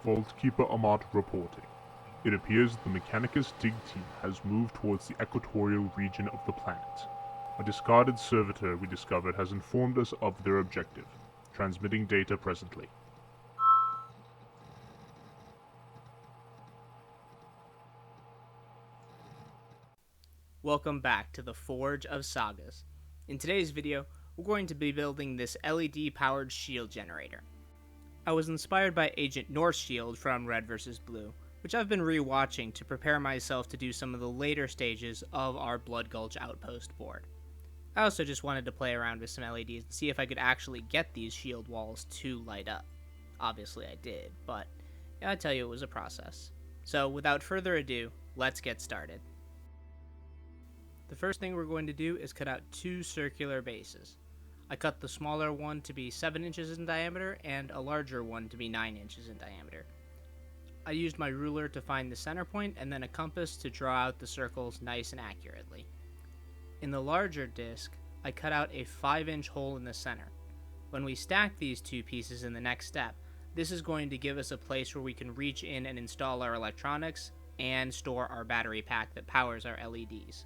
Vaultkeeper Ahmad reporting. It appears the Mechanicus dig team has moved towards the equatorial region of the planet. A discarded servitor we discovered has informed us of their objective, transmitting data presently. Welcome back to the Forge of Sagas. In today's video, we're going to be building this LED-powered shield generator. I was inspired by Agent North's shield from Red vs. Blue, which I've been re-watching to prepare myself to do some of the later stages of our Blood Gulch outpost board. I also just wanted to play around with some LEDs and see if I could actually get these shield walls to light up. Obviously I did, but I tell you it was a process. So without further ado, let's get started. The first thing we're going to do is cut out two circular bases. I cut the smaller one to be 7 inches in diameter and a larger one to be 9 inches in diameter. I used my ruler to find the center point and then a compass to draw out the circles nice and accurately. In the larger disc, I cut out a 5-inch hole in the center. When we stack these two pieces in the next step, this is going to give us a place where we can reach in and install our electronics and store our battery pack that powers our LEDs.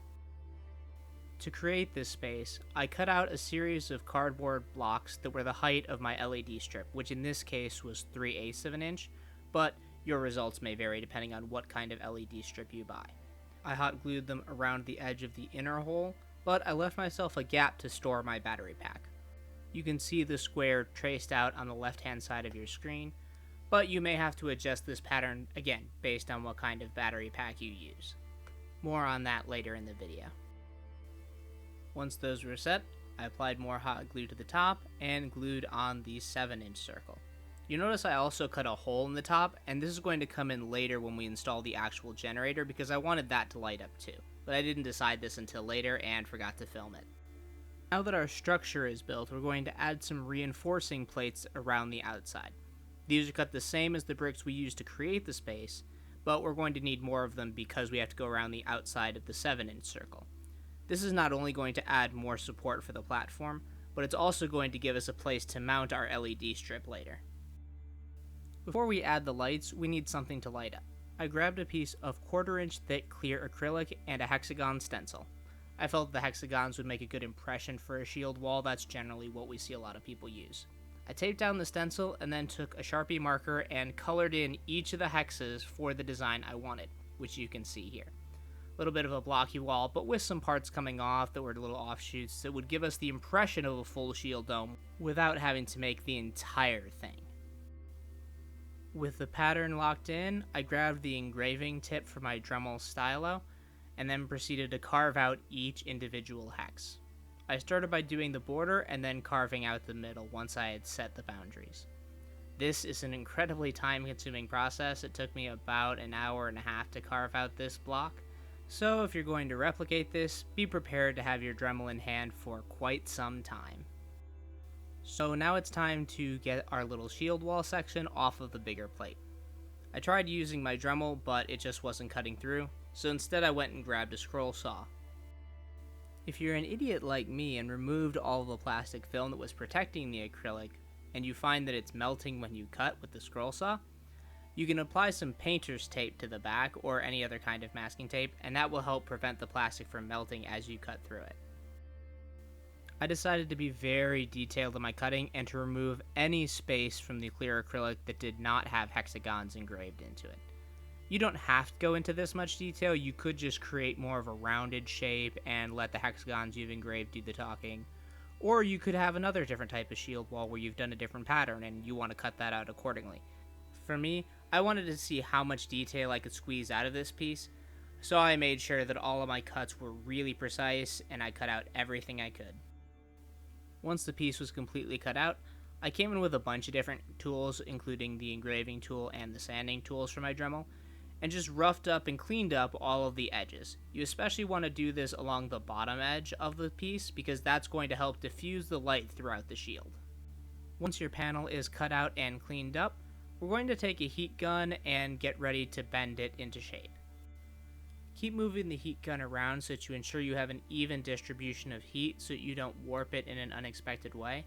To create this space, I cut out a series of cardboard blocks that were the height of my LED strip, which in this case was 3/8 of an inch, but your results may vary depending on what kind of LED strip you buy. I hot glued them around the edge of the inner hole, but I left myself a gap to store my battery pack. You can see the square traced out on the left-hand side of your screen, but you may have to adjust this pattern again based on what kind of battery pack you use. More on that later in the video. Once those were set, I applied more hot glue to the top and glued on the 7-inch circle. You notice I also cut a hole in the top, and this is going to come in later when we install the actual generator because I wanted that to light up too, but I didn't decide this until later and forgot to film it. Now that our structure is built, we're going to add some reinforcing plates around the outside. These are cut the same as the bricks we used to create the space, but we're going to need more of them because we have to go around the outside of the 7-inch circle. This is not only going to add more support for the platform, but it's also going to give us a place to mount our LED strip later. Before we add the lights, we need something to light up. I grabbed a piece of 1/4-inch thick clear acrylic and a hexagon stencil. I felt the hexagons would make a good impression for a shield wall. That's generally what we see a lot of people use. I taped down the stencil and then took a Sharpie marker and colored in each of the hexes for the design I wanted, which you can see here. A little bit of a blocky wall, but with some parts coming off that were little offshoots that would give us the impression of a full shield dome without having to make the entire thing. With the pattern locked in, I grabbed the engraving tip for my Dremel stylo and then proceeded to carve out each individual hex. I started by doing the border and then carving out the middle once I had set the boundaries. This is an incredibly time-consuming process. It took me about an hour and a half to carve out this block. So if you're going to replicate this, be prepared to have your Dremel in hand for quite some time. So now it's time to get our little shield wall section off of the bigger plate. I tried using my Dremel, but it just wasn't cutting through, so instead I went and grabbed a scroll saw. If you're an idiot like me and removed all of the plastic film that was protecting the acrylic, and you find that it's melting when you cut with the scroll saw, you can apply some painter's tape to the back or any other kind of masking tape, and that will help prevent the plastic from melting as you cut through it. I decided to be very detailed in my cutting and to remove any space from the clear acrylic that did not have hexagons engraved into it. You don't have to go into this much detail. You could just create more of a rounded shape and let the hexagons you've engraved do the talking. Or you could have another different type of shield wall where you've done a different pattern and you want to cut that out accordingly. For me, I wanted to see how much detail I could squeeze out of this piece, so I made sure that all of my cuts were really precise and I cut out everything I could. Once the piece was completely cut out, I came in with a bunch of different tools, including the engraving tool and the sanding tools for my Dremel, and just roughed up and cleaned up all of the edges. You especially want to do this along the bottom edge of the piece because that's going to help diffuse the light throughout the shield. Once your panel is cut out and cleaned up, we're going to take a heat gun and get ready to bend it into shape. Keep moving the heat gun around so to ensure you have an even distribution of heat so you don't warp it in an unexpected way,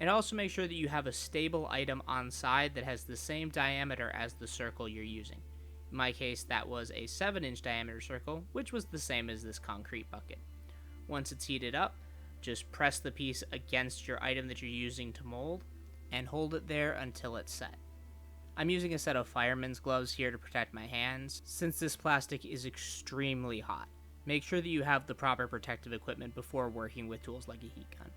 And also make sure that you have a stable item on side that has the same diameter as the circle you're using. In my case, that was a 7-inch diameter circle, which was the same as this concrete bucket. Once it's heated up, just press the piece against your item that you're using to mold, and hold it there until it's set. I'm using a set of fireman's gloves here to protect my hands, since this plastic is extremely hot. Make sure that you have the proper protective equipment before working with tools like a heat gun.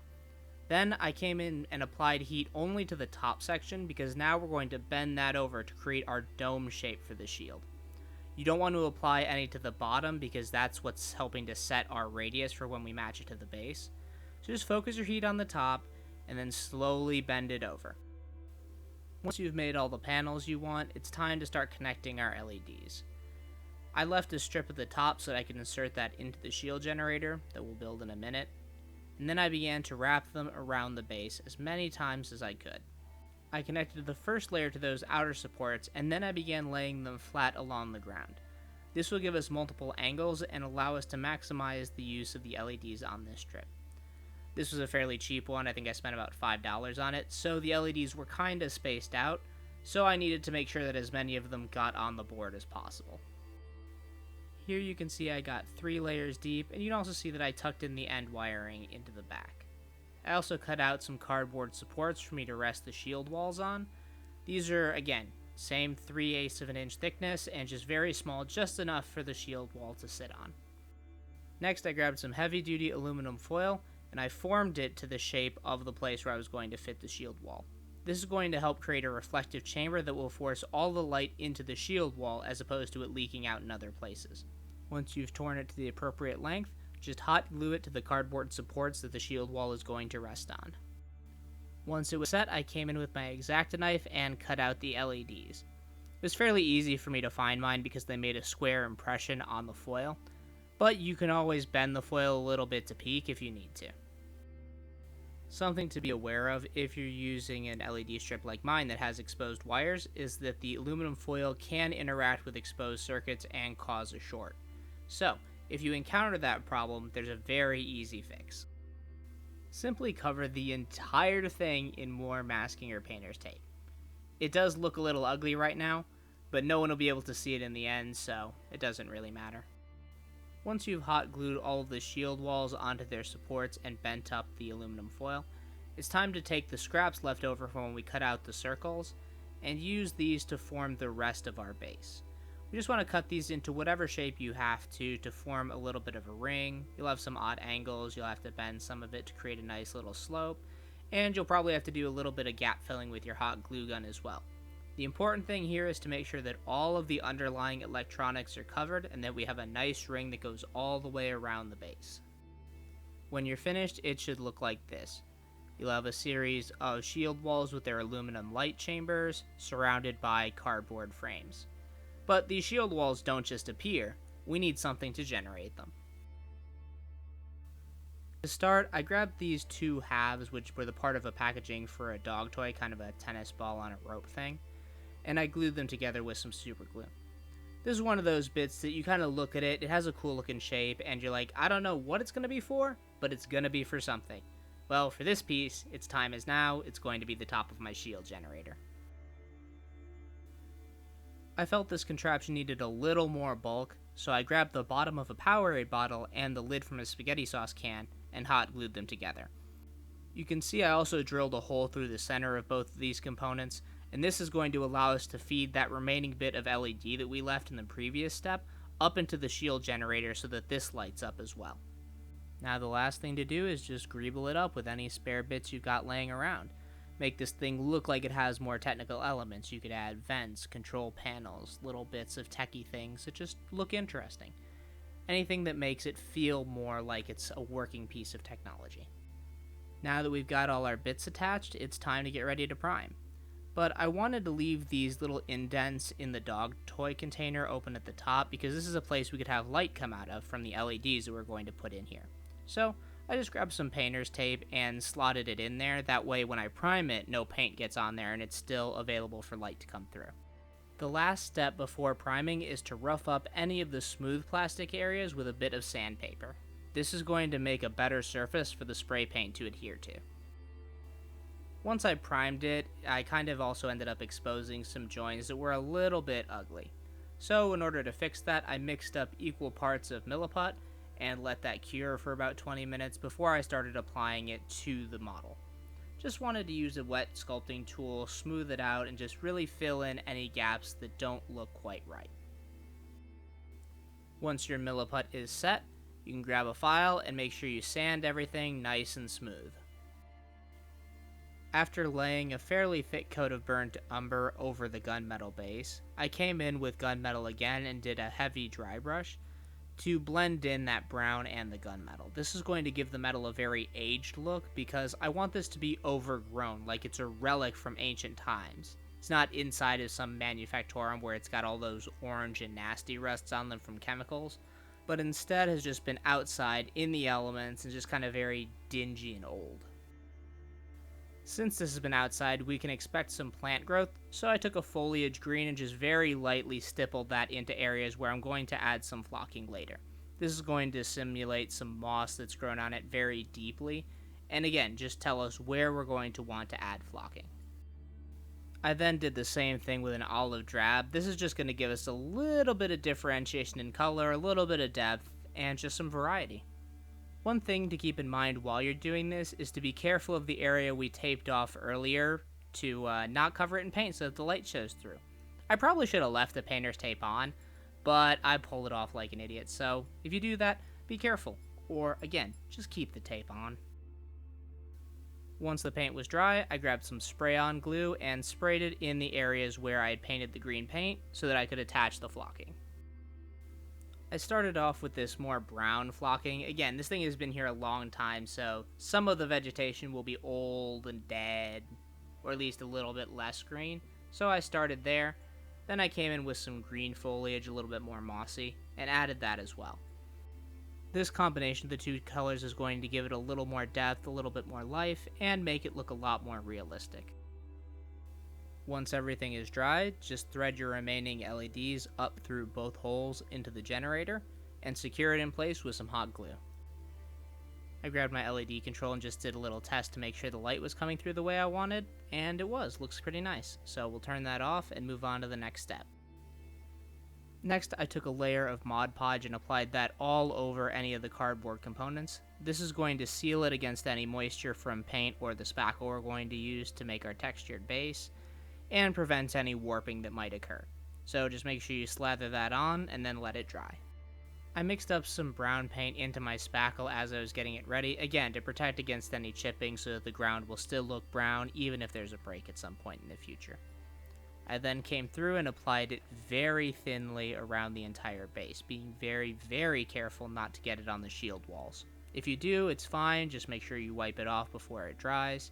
Then I came in and applied heat only to the top section, because now we're going to bend that over to create our dome shape for the shield. You don't want to apply any to the bottom, because that's what's helping to set our radius for when we match it to the base. So just focus your heat on the top, and then slowly bend it over. Once you've made all the panels you want, it's time to start connecting our LEDs. I left a strip at the top so that I can insert that into the shield generator that we'll build in a minute, and then I began to wrap them around the base as many times as I could. I connected the first layer to those outer supports, and then I began laying them flat along the ground. This will give us multiple angles and allow us to maximize the use of the LEDs on this strip. This was a fairly cheap one. I think I spent about $5 on it, so the LEDs were kinda spaced out, so I needed to make sure that as many of them got on the board as possible. Here you can see I got 3 layers deep, and you can also see that I tucked in the end wiring into the back. I also cut out some cardboard supports for me to rest the shield walls on. These are, again, same 3/8 of an inch thickness, and just very small, just enough for the shield wall to sit on. Next I grabbed some heavy duty aluminum foil, and I formed it to the shape of the place where I was going to fit the shield wall. This is going to help create a reflective chamber that will force all the light into the shield wall as opposed to it leaking out in other places. Once you've torn it to the appropriate length, just hot glue it to the cardboard supports that the shield wall is going to rest on. Once it was set, I came in with my X-Acto knife and cut out the LEDs. It was fairly easy for me to find mine because they made a square impression on the foil, but you can always bend the foil a little bit to peek if you need to. Something to be aware of if you're using an LED strip like mine that has exposed wires is that the aluminum foil can interact with exposed circuits and cause a short. So, if you encounter that problem, there's a very easy fix. Simply cover the entire thing in more masking or painter's tape. It does look a little ugly right now, but no one will be able to see it in the end, so it doesn't really matter. Once you've hot glued all of the shield walls onto their supports and bent up the aluminum foil, it's time to take the scraps left over from when we cut out the circles and use these to form the rest of our base. We just want to cut these into whatever shape you have to form a little bit of a ring. You'll have some odd angles, you'll have to bend some of it to create a nice little slope, and you'll probably have to do a little bit of gap filling with your hot glue gun as well. The important thing here is to make sure that all of the underlying electronics are covered and that we have a nice ring that goes all the way around the base. When you're finished, it should look like this. You'll have a series of shield walls with their aluminum light chambers surrounded by cardboard frames. But these shield walls don't just appear, we need something to generate them. To start, I grabbed these 2 halves, which were the part of a packaging for a dog toy, kind of a tennis ball on a rope thing, and I glued them together with some super glue. This is one of those bits that you kind of look at it, it has a cool looking shape, and you're like, I don't know what it's going to be for, but it's going to be for something. Well, for this piece, its time is now, it's going to be the top of my shield generator. I felt this contraption needed a little more bulk, so I grabbed the bottom of a Powerade bottle and the lid from a spaghetti sauce can and hot glued them together. You can see I also drilled a hole through the center of both of these components, and this is going to allow us to feed that remaining bit of LED that we left in the previous step up into the shield generator so that this lights up as well. Now the last thing to do is just greeble it up with any spare bits you've got laying around. Make this thing look like it has more technical elements. You could add vents, control panels, little bits of techie things that just look interesting. Anything that makes it feel more like it's a working piece of technology. Now that we've got all our bits attached, it's time to get ready to prime. But I wanted to leave these little indents in the dog toy container open at the top because this is a place we could have light come out of from the LEDs that we're going to put in here. So I just grabbed some painter's tape and slotted it in there. That way when I prime it, no paint gets on there and it's still available for light to come through. The last step before priming is to rough up any of the smooth plastic areas with a bit of sandpaper. This is going to make a better surface for the spray paint to adhere to. Once I primed it, I kind of also ended up exposing some joints that were a little bit ugly. So in order to fix that, I mixed up equal parts of Milliput and let that cure for about 20 minutes before I started applying it to the model. Just wanted to use a wet sculpting tool, smooth it out, and just really fill in any gaps that don't look quite right. Once your Milliput is set, you can grab a file and make sure you sand everything nice and smooth. After laying a fairly thick coat of burnt umber over the gunmetal base, I came in with gunmetal again and did a heavy dry brush to blend in that brown and the gunmetal. This is going to give the metal a very aged look because I want this to be overgrown, like it's a relic from ancient times. It's not inside of some manufactorum where it's got all those orange and nasty rusts on them from chemicals, but instead has just been outside in the elements and just kind of very dingy and old. Since this has been outside, we can expect some plant growth, so I took a foliage green and just very lightly stippled that into areas where I'm going to add some flocking later. This is going to simulate some moss that's grown on it very deeply, and again, just tell us where we're going to want to add flocking. I then did the same thing with an olive drab. This is just going to give us a little bit of differentiation in color, a little bit of depth, and just some variety. One thing to keep in mind while you're doing this is to be careful of the area we taped off earlier to not cover it in paint so that the light shows through. I probably should have left the painter's tape on, but I pulled it off like an idiot, so if you do that, be careful, or again, just keep the tape on. Once the paint was dry, I grabbed some spray-on glue and sprayed it in the areas where I had painted the green paint so that I could attach the flocking. I started off with this more brown flocking. Again, this thing has been here a long time, so some of the vegetation will be old and dead, or at least a little bit less green. So I started there. Then I came in with some green foliage, a little bit more mossy, and added that as well. This combination of the two colors is going to give it a little more depth, a little bit more life, and make it look a lot more realistic. Once everything is dry, just thread your remaining LEDs up through both holes into the generator and secure it in place with some hot glue. I grabbed my LED control and just did a little test to make sure the light was coming through the way I wanted, and it was. Looks pretty nice. So we'll turn that off and move on to the next step. Next, I took a layer of Mod Podge and applied that all over any of the cardboard components. This is going to seal it against any moisture from paint or the spackle we're going to use to make our textured base, and prevents any warping that might occur. So just make sure you slather that on and then let it dry. I mixed up some brown paint into my spackle as I was getting it ready, again to protect against any chipping so that the ground will still look brown even if there's a break at some point in the future. I then came through and applied it very thinly around the entire base, being very, very careful not to get it on the shield walls. If you do, it's fine, just make sure you wipe it off before it dries.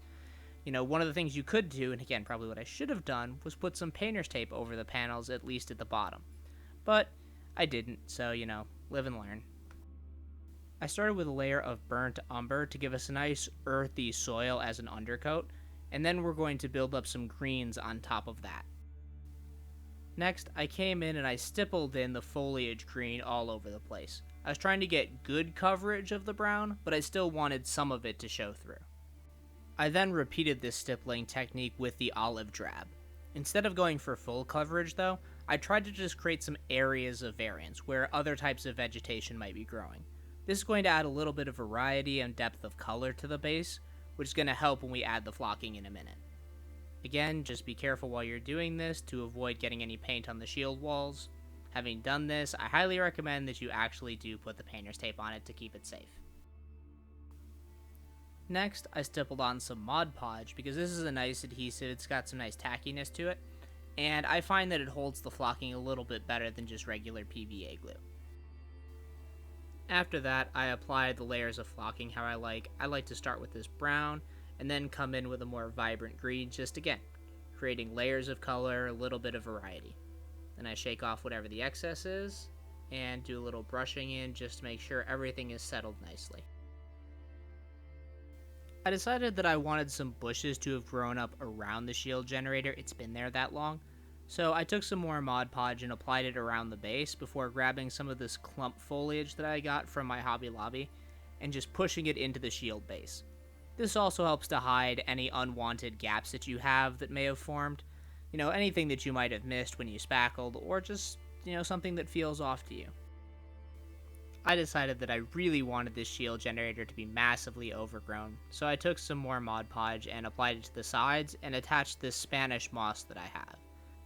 You know, one of the things you could do, and again, probably what I should have done, was put some painter's tape over the panels, at least at the bottom. But I didn't, so, you know, live and learn. I started with a layer of burnt umber to give us a nice earthy soil as an undercoat, and then we're going to build up some greens on top of that. Next, I came in and I stippled in the foliage green all over the place. I was trying to get good coverage of the brown, but I still wanted some of it to show through. I then repeated this stippling technique with the olive drab. Instead of going for full coverage though, I tried to just create some areas of variance where other types of vegetation might be growing. This is going to add a little bit of variety and depth of color to the base, which is going to help when we add the flocking in a minute. Again, just be careful while you're doing this to avoid getting any paint on the shield walls. Having done this, I highly recommend that you actually do put the painter's tape on it to keep it safe. Next, I stippled on some Mod Podge because this is a nice adhesive, it's got some nice tackiness to it, and I find that it holds the flocking a little bit better than just regular PVA glue. After that, I applied the layers of flocking how I like. I like to start with this brown, and then come in with a more vibrant green, just again, creating layers of color, a little bit of variety. Then I shake off whatever the excess is, and do a little brushing in just to make sure everything is settled nicely. I decided that I wanted some bushes to have grown up around the shield generator, it's been there that long, so I took some more Mod Podge and applied it around the base before grabbing some of this clump foliage that I got from my Hobby Lobby and just pushing it into the shield base. This also helps to hide any unwanted gaps that you have that may have formed. Anything that you might have missed when you spackled, or just, something that feels off to you. I decided that I really wanted this shield generator to be massively overgrown, so I took some more Mod Podge and applied it to the sides and attached this Spanish moss that I have.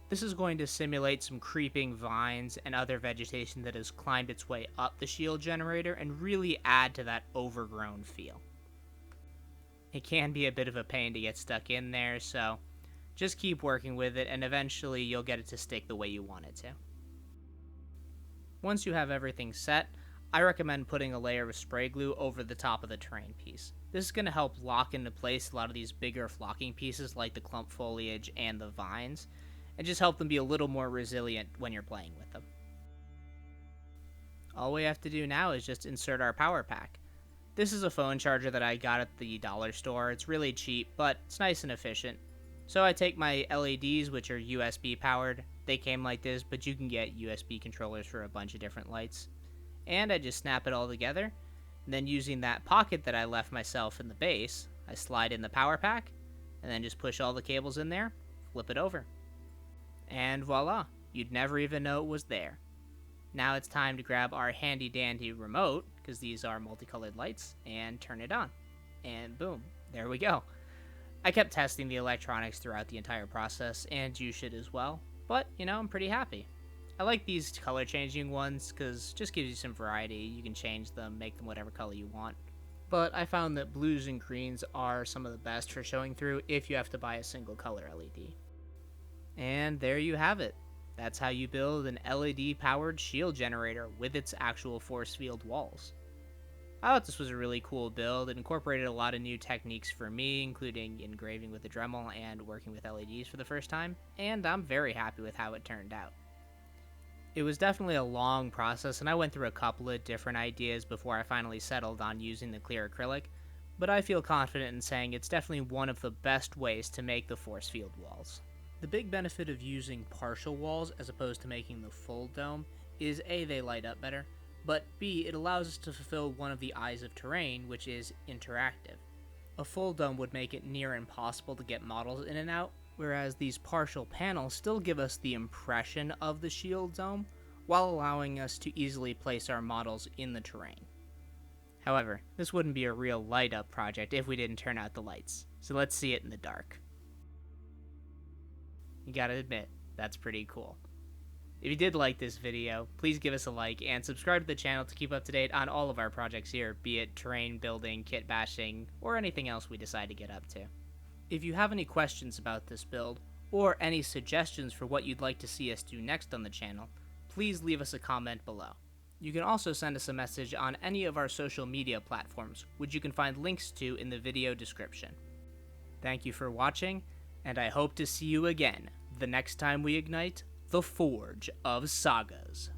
This is going to simulate some creeping vines and other vegetation that has climbed its way up the shield generator and really add to that overgrown feel. It can be a bit of a pain to get stuck in there, so just keep working with it and eventually you'll get it to stick the way you want it to. Once you have everything set, I recommend putting a layer of spray glue over the top of the terrain piece. This is going to help lock into place a lot of these bigger flocking pieces like the clump foliage and the vines, and just help them be a little more resilient when you're playing with them. All we have to do now is just insert our power pack. This is a phone charger that I got at the dollar store. It's really cheap, but it's nice and efficient. So I take my LEDs, which are USB powered. They came like this, but you can get USB controllers for a bunch of different lights. And I just snap it all together. And then using that pocket that I left myself in the base, I slide in the power pack, and then just push all the cables in there, flip it over. And voila, you'd never even know it was there. Now it's time to grab our handy dandy remote, because these are multicolored lights, and turn it on. And boom, there we go. I kept testing the electronics throughout the entire process, and you should as well, but, I'm pretty happy. I like these color changing ones, because it just gives you some variety. You can change them, make them whatever color you want. But I found that blues and greens are some of the best for showing through if you have to buy a single color LED. And there you have it. That's how you build an LED-powered shield generator with its actual force field walls. I thought this was a really cool build. It incorporated a lot of new techniques for me, including engraving with the Dremel and working with LEDs for the first time, and I'm very happy with how it turned out. It was definitely a long process, and I went through a couple of different ideas before I finally settled on using the clear acrylic, but I feel confident in saying it's definitely one of the best ways to make the force field walls. The big benefit of using partial walls as opposed to making the full dome is A, they light up better, but B, it allows us to fulfill one of the eyes of terrain, which is interactive. A full dome would make it near impossible to get models in and out, whereas these partial panels still give us the impression of the shield dome, while allowing us to easily place our models in the terrain. However, this wouldn't be a real light up project if we didn't turn out the lights, so let's see it in the dark. You gotta admit, that's pretty cool. If you did like this video, please give us a like and subscribe to the channel to keep up to date on all of our projects here, be it terrain building, kit bashing, or anything else we decide to get up to. If you have any questions about this build, or any suggestions for what you'd like to see us do next on the channel, please leave us a comment below. You can also send us a message on any of our social media platforms, which you can find links to in the video description. Thank you for watching, and I hope to see you again the next time we ignite the Forge of Sagas.